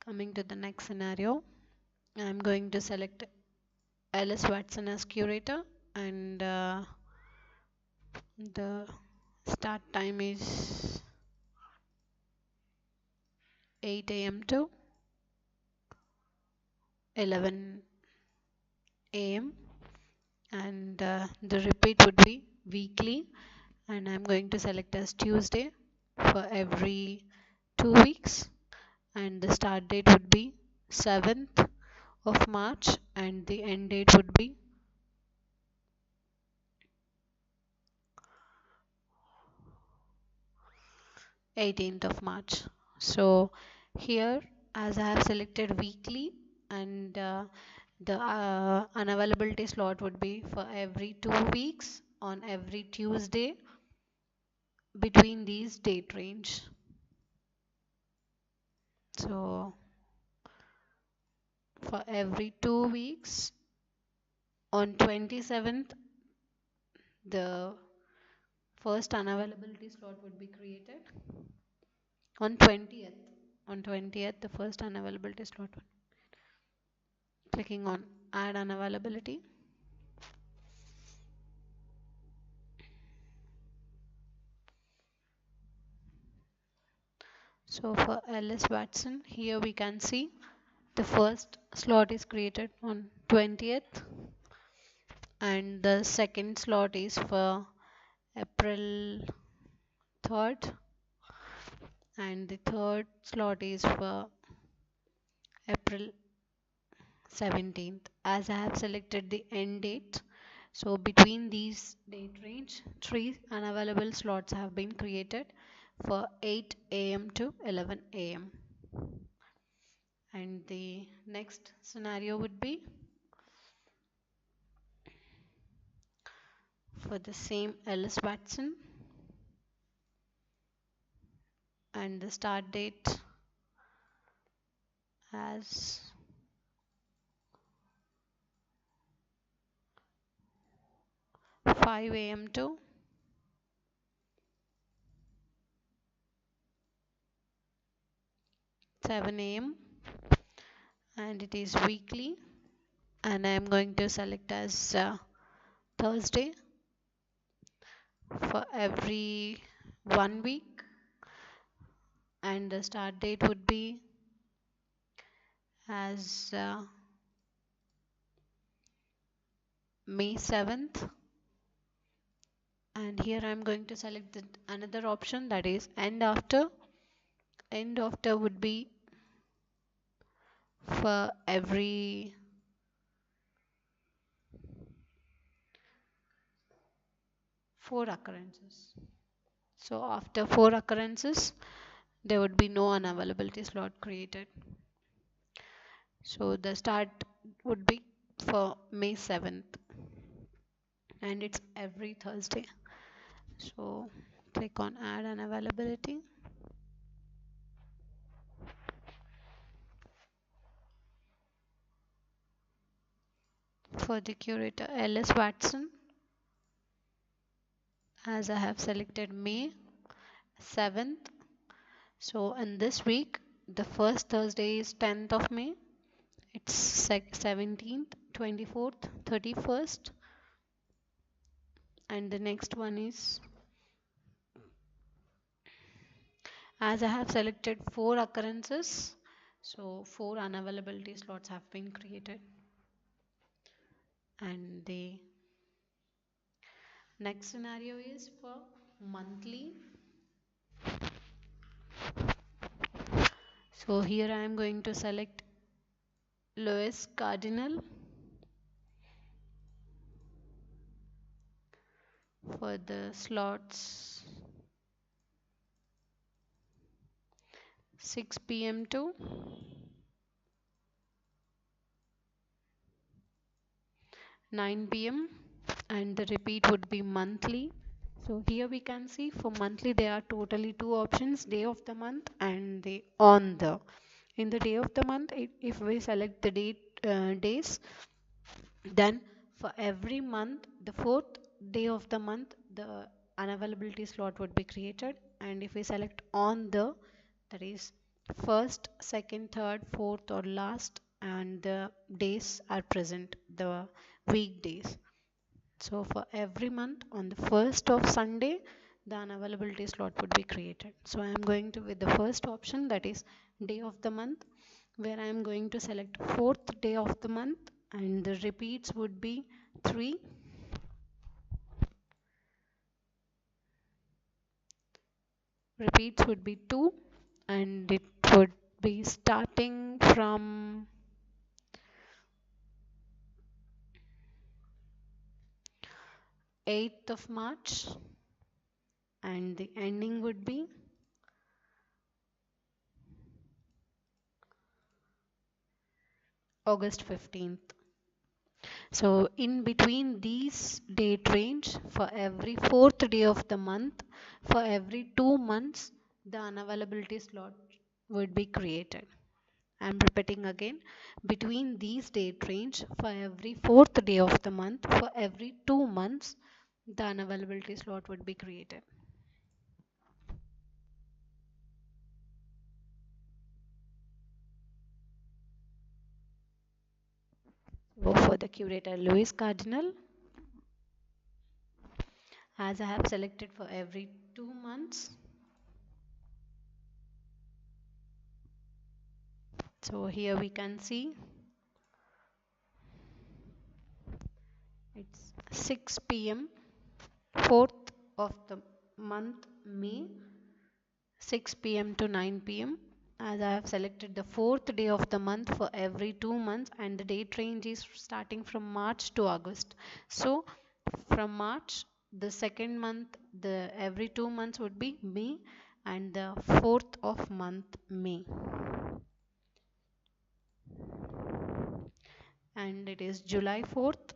Coming to the next scenario, I'm going to select Alice Watson as curator, and the start time is 8 a.m. to 11 a.m. and the repeat would be weekly, and I'm going to select as Tuesday for every 2 weeks, and the start date would be 7th of March and the end date would be 18th of March. So here, as I have selected weekly, and the unavailability slot would be for every 2 weeks on every Tuesday between these date range. So for every 2 weeks on 27th, the first unavailability slot would be created. On 20th, the first unavailability slot. Clicking on add unavailability. So for Alice Watson, here we can see the first slot is created on 20th, and the second slot is for April 3rd, and the third slot is for April 17th. As I have selected the end date, so between these date range, 3 unavailable slots have been created for 8 a.m. to 11 a.m. And the next scenario would be for the same Alice Watson, and the start date as 5 a.m. to 7 a.m. and it is weekly, and I am going to select as Thursday for every 1 week, and the start date would be as May 7th, and here I am going to select another option, that is end after. End after would be for every 4 occurrences. So after 4 occurrences, there would be no unavailability slot created. So the start would be for May 7th, and it's every Thursday. So click on add unavailability. For the curator Alice Watson, as I have selected May 7th, so in this week the first Thursday is 10th of May, it's 17th, 24th, 31st, and the next one is, as I have selected 4 occurrences, so 4 unavailability slots have been created. And the next scenario is for monthly. So here I am going to select Lois Cardinal for the slots 6 p.m. to 9 p.m. and the repeat would be monthly. So here we can see for monthly there are totally 2 options, day of the month and the on the. In the day of the month, if we select the days, then for every month, the 4th day of the month, the unavailability slot would be created, and if we select on the, that is first, second, third, fourth, or last, and the days are present, the weekdays. So for every month on the first of Sunday, the unavailability slot would be created. So I am going to with the first option, that is day of the month, where I am going to select fourth day of the month, and the repeats would be 3. Repeats would be 2, and it would be starting from 8th of March, and the ending would be August 15th. So in between these date range, for every fourth day of the month, for every 2 months, the unavailability slot would be created. I'm repeating again, between these date range, for every fourth day of the month, for every 2 months, the unavailability slot would be created. So for the curator Louis Cardinal, as I have selected for every 2 months, so here we can see it's 6 p.m. 4th of the month May, 6 p.m. to 9 p.m. as I have selected the fourth day of the month for every 2 months, and the date range is starting from March to August. So from March, the second month, the every 2 months would be May, and the fourth of month May, and it is July 4th,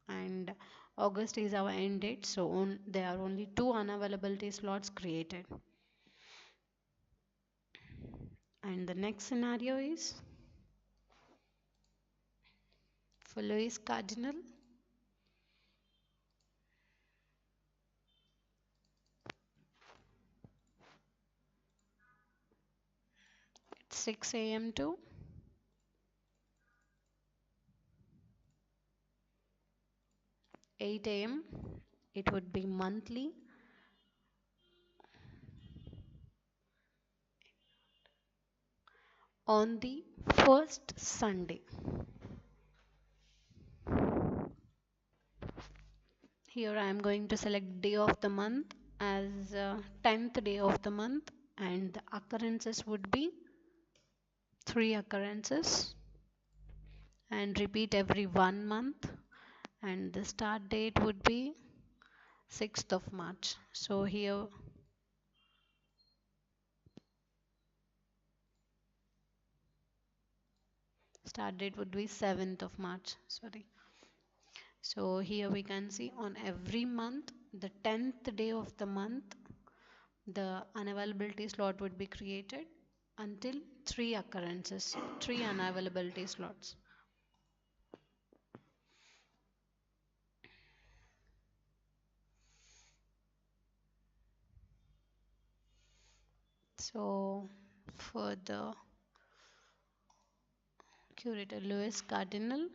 and August is our end date, so there are only 2 unavailability slots created. And the next scenario is for Louis Cardinal. It's 6 a.m. to 8 a.m. It would be monthly on the first Sunday. Here I am going to select day of the month as 10th day of the month, and the occurrences would be 3 occurrences, and repeat every 1 month, and the start date would be 6th of March. So here start date would be 7th of March, sorry. So here we can see on every month, the 10th day of the month, the unavailability slot would be created until 3 occurrences, 3 unavailability slots. So for the curator Louis Cardinal,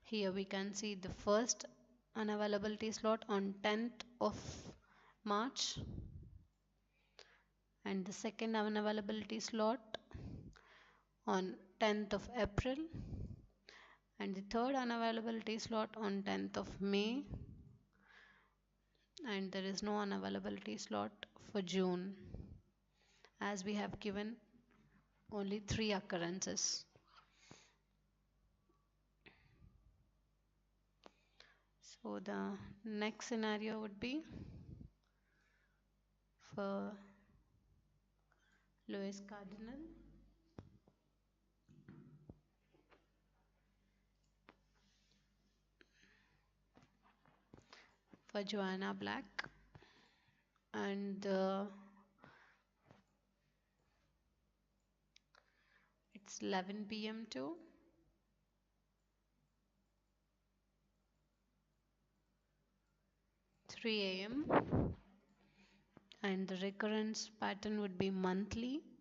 here we can see the first unavailability slot on 10th of March, and the second unavailability slot on 10th of April, and the third unavailability slot on 10th of May, and there is no unavailability slot for June, as we have given only 3 occurrences. So the next scenario would be for Louis Cardinal. For Joanna Black, and it's 11 p.m. to 3 a.m. and the recurrence pattern would be monthly,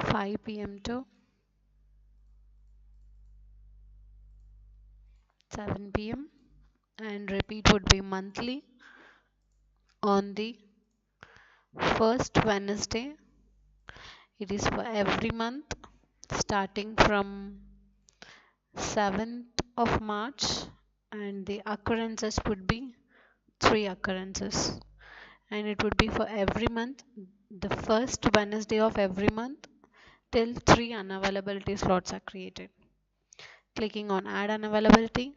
5 p.m. to 7 p.m. and repeat would be monthly on the first Wednesday. It is for every month starting from 7th of March, and the occurrences would be 3 occurrences, and it would be for every month, the first Wednesday of every month till 3 unavailability slots are created. Clicking on add unavailability.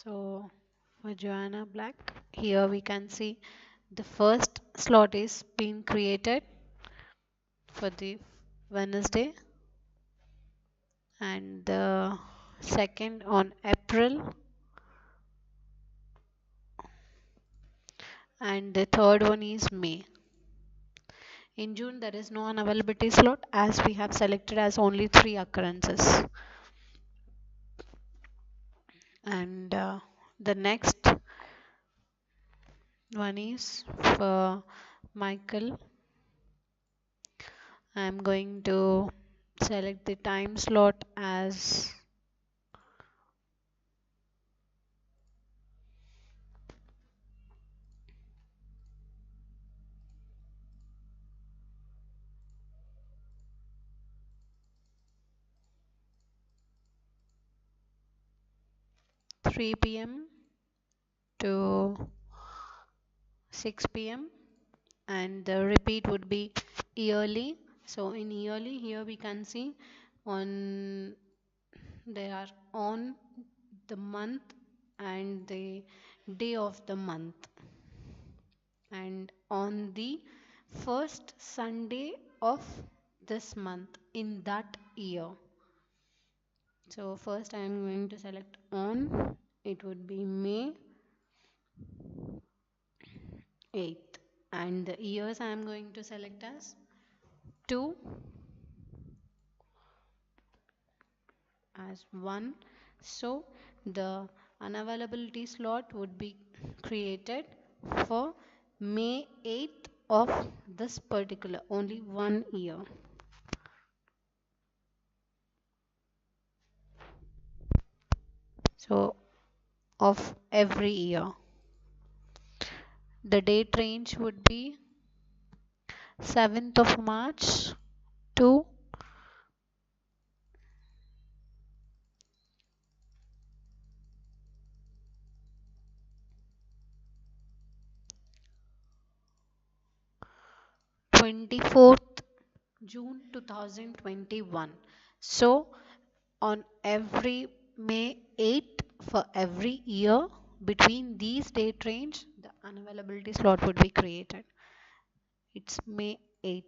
So for Joanna Black, here we can see the first slot is being created for the Wednesday, and the second on April, and the third one is May. In June there is no unavailability slot as we have selected as only 3 occurrences. And the next one is for Michael. I am going to select the time slot as 3 p.m. to 6 p.m. and the repeat would be yearly. So in yearly, here we can see on they are on the month and the day of the month, and on the first Sunday of this month in that year. So first I am going to select on, it would be May 8th, and the years I am going to select as 2 as 1. So the unavailability slot would be created for May 8th of this particular only 1 year. So of every year. The date range would be 7th of March to 24th June 2021. So on every May 8th for every year between these date range, the unavailability slot would be created. It's May 8th.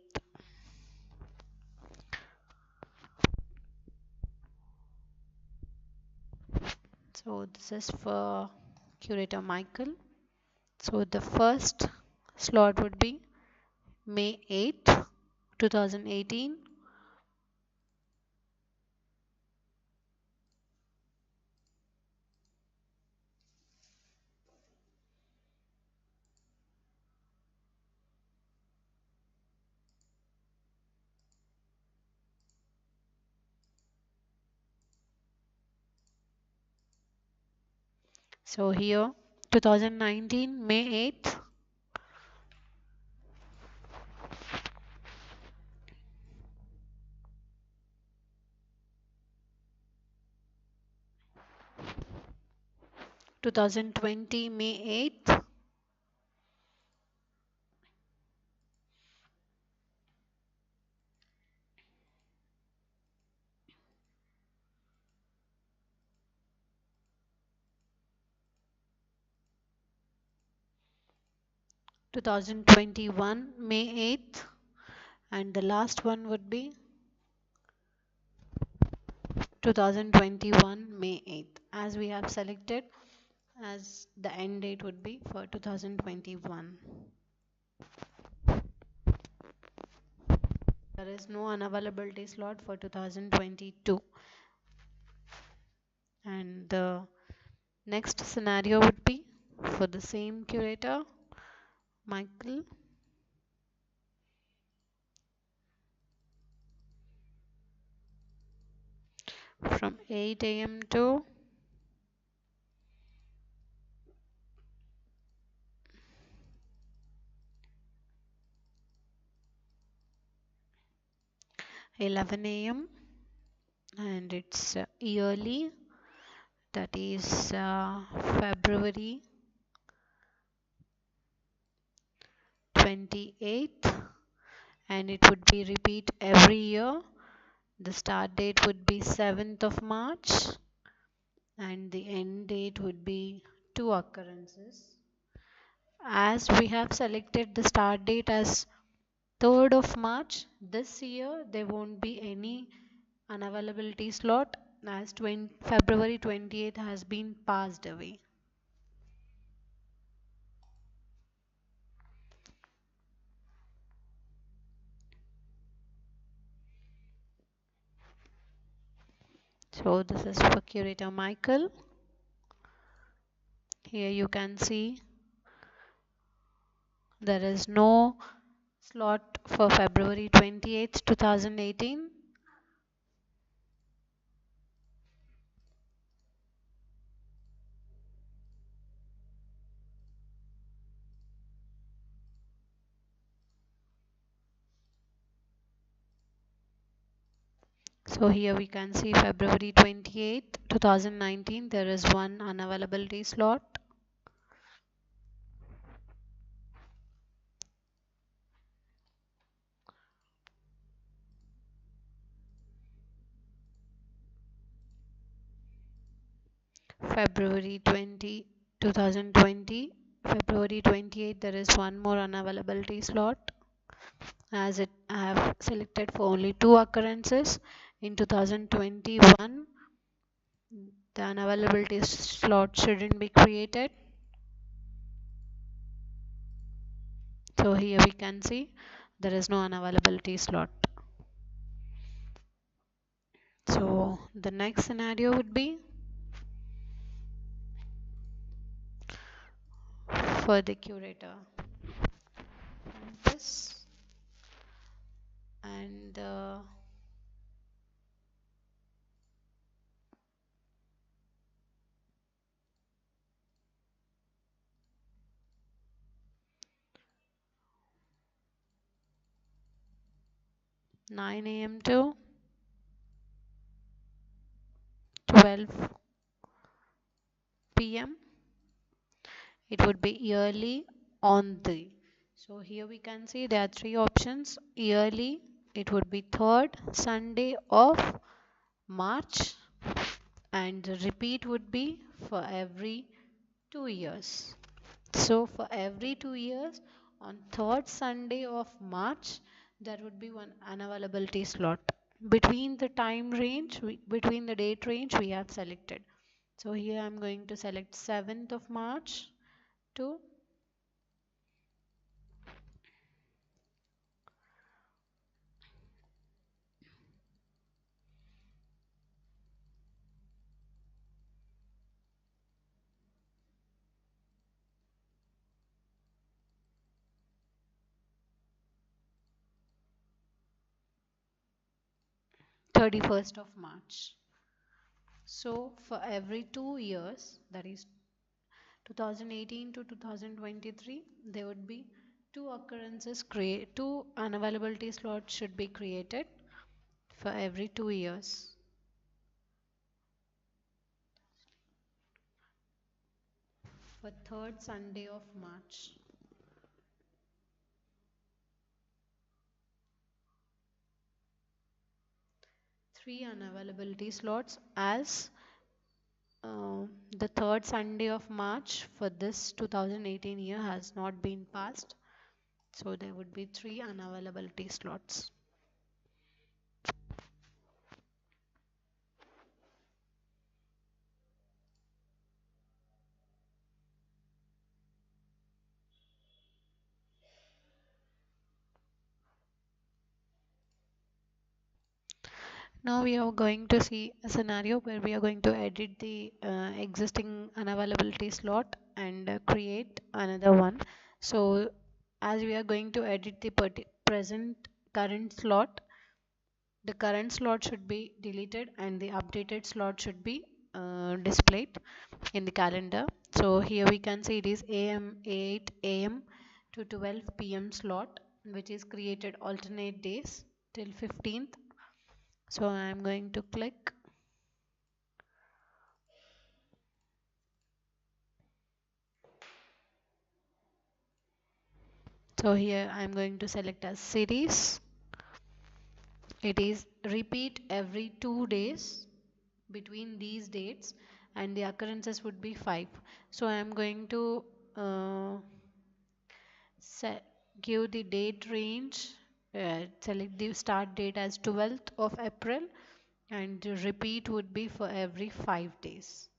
So this is for curator Michael. So the first slot would be May 8th, 2018. So here 2019 May 8th, 2020 May 8th, 2021 May 8th, and the last one would be 2021 May 8th, as we have selected as the end date would be for 2021. There is no unavailability slot for 2022. And the next scenario would be for the same curator, Michael. From 8 a.m. to 11 a.m. and it's yearly, that is February 28th, and it would be repeat every year. The start date would be 7th of March and the end date would be two occurrences. As we have selected the start date as 3rd of March, this year there won't be any unavailability slot as February 28th has been passed away. So this is for curator Michael. Here you can see there is no slot for February 28th, 2018. So here we can see February 28th, 2019, there is one unavailability slot. February 20, 2020, February 28th, there is one more unavailability slot. As it I have selected for only two occurrences. In 2021, the unavailability slot shouldn't be created. So here we can see there is no unavailability slot. So the next scenario would be for the curator. This and 9 a.m. to 12 p.m. It would be yearly on the. So here we can see there are three options. Yearly, it would be third Sunday of March, and the repeat would be for every 2 years. So for every 2 years, on third Sunday of March, there would be one unavailability slot between the time range, between the date range we have selected. So here I'm going to select 7th of March to 31st of March. So for every 2 years, that is 2018 to 2023, there would be two occurrences two unavailability slots should be created for every 2 years. For third Sunday of March. Three unavailability slots as the third Sunday of March for this 2018 year has not been passed. So there would be three unavailability slots. Now we are going to see a scenario where we are going to edit the existing unavailability slot and create another one. So as we are going to edit the current slot, the current slot should be deleted and the updated slot should be displayed in the calendar. So here we can see it is 8 a.m. to 12 p.m. slot, which is created alternate days till 15th. So I am going to click. So here I am going to select as series. It is repeat every 2 days between these dates, and the occurrences would be 5. So I am going to give the date range, select the start date as 12th of April, and the repeat would be for every 5 days,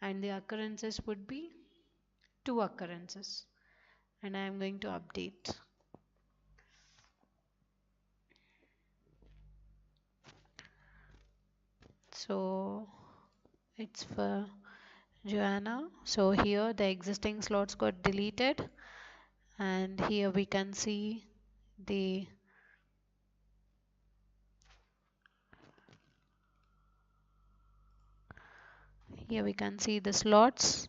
and the occurrences would be 2 occurrences, and I am going to update. So it's for Joanna. So here the existing slots got deleted, and here we can see the slots.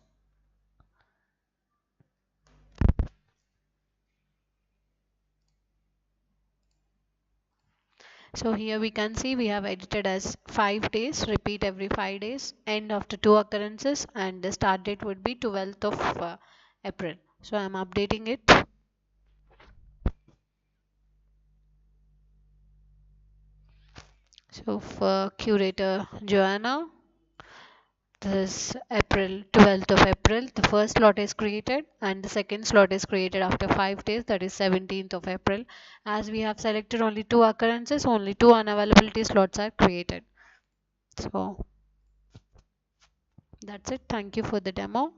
So here we can see we have edited as 5 days, repeat every 5 days, end after 2 occurrences, and the start date would be 12th of April. So I am updating it. So for curator Joanna, this April 12th of April, the first slot is created and the second slot is created after 5 days, that is 17th of April. As we have selected only 2 occurrences, only 2 unavailability slots are created. So that's it. Thank you for the demo.